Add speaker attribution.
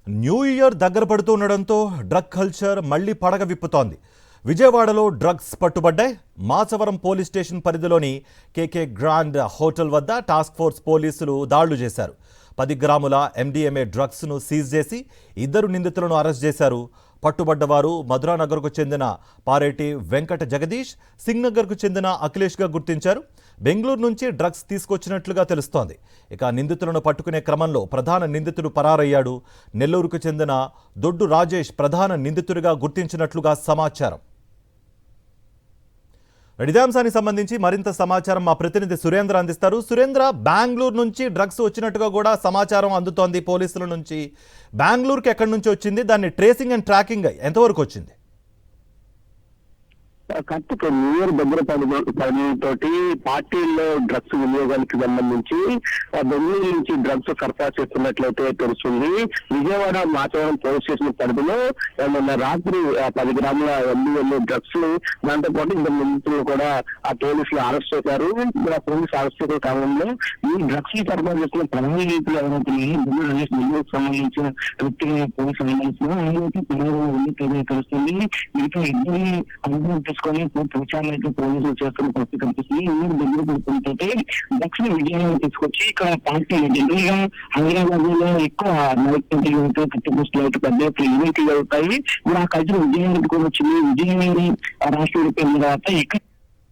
Speaker 1: New year దగ్గర పడుతుండడంతో drug culture మళ్లీ పడగ విప్పుతోంది. విజయవాడలో డ్రగ్స్ పట్టుబడ్డాయి. మాచవరం పోలీస్ స్టేషన్ పరిధిలోని కేకే గ్రాండ్ హోటల్ వద్ద టాస్క్ ఫోర్స్ పోలీసులు దాడులు చేశారు. 10 గ్రాముల MDMA డ్రగ్స్ను సీజ్ చేసి 2 నిందితులను అరెస్ట్ చేశారు. పట్టుబడ్డవారు మధురానగర్కు చెందిన పారేటి వెంకట జగదీష్, సింగ్నగర్కు చెందిన అఖిలేష్గా గుర్తించారు. బెంగళూరు నుంచి డ్రగ్స్ తీసుకొచ్చినట్లుగా తెలుస్తోంది. ఇక నిందితులను పట్టుకునే క్రమంలో ప్రధాన నిందితుడు పరారయ్యాడు. నెల్లూరుకు చెందిన దొడ్డు రాజేష్ ప్రధాన నిందితుడిగా గుర్తించినట్లుగా సమాచారం. ఇదే అంశానికి సంబంధించి మరింత సమాచారం మా ప్రతినిధి సురేంద్ర అందిస్తారు. సురేంద్ర, బెంగళూరు నుంచి డ్రగ్స్ వచ్చినట్టుగా కూడా సమాచారం అందుతోంది పోలీసుల నుంచి. బెంగళూరుకి ఎక్కడి నుంచి వచ్చింది, దాన్ని ట్రేసింగ్ అండ్ ట్రాకింగ్ ఎంతవరకు వచ్చింది?
Speaker 2: కార్తిక్, న్యూ ఇయర్ దగ్గర పడడంతో పార్టీల్లో డ్రగ్స్ వినియోగానికి సంబంధించి బెంగళూరు నుంచి డ్రగ్స్ సరఫరా చేస్తున్నట్లయితే తెలుస్తుంది. విజయవాడ మాచవరం పోలీస్ స్టేషన్ పరిధిలో మొన్న రాత్రి 10 గ్రాముల MDMA డ్రగ్స్, దాంతో పాటు 2 నిందితులు కూడా ఆ పోలీసులు అరెస్ట్ చేశారు. పోలీసు అరెస్ట్ చేసే క్రమంలో ఈ డ్రగ్స్ ని సరఫరా చేస్తున్న ప్రధాన నిందితులు ఎవరైతే సంబంధించిన వ్యక్తిగా పోలీసు తెలుస్తుంది. మిగతా ఇద్దరిని తీసుకొని పూర్తి విచారణ అయితే పోలీసులు చేస్తున్న పరిస్థితి కనిపిస్తుంది. ఊరు దగ్గర పడుతుంటే డ్రగ్స్ ని విజయవాడ తీసుకొచ్చి ఇక్కడ పార్టీ జనరల్ గా హైదరాబాద్ లో ఎక్కువ నైట్ పోస్టులు అయితే పెద్ద ఈవెంట్లు జరుగుతాయి. ఇప్పుడు ఆ కల్చర్ విజయవాడకి కూడా వచ్చింది. విజయవాడ రాష్ట్ర విడిపోయిన తర్వాత ఇక్కడ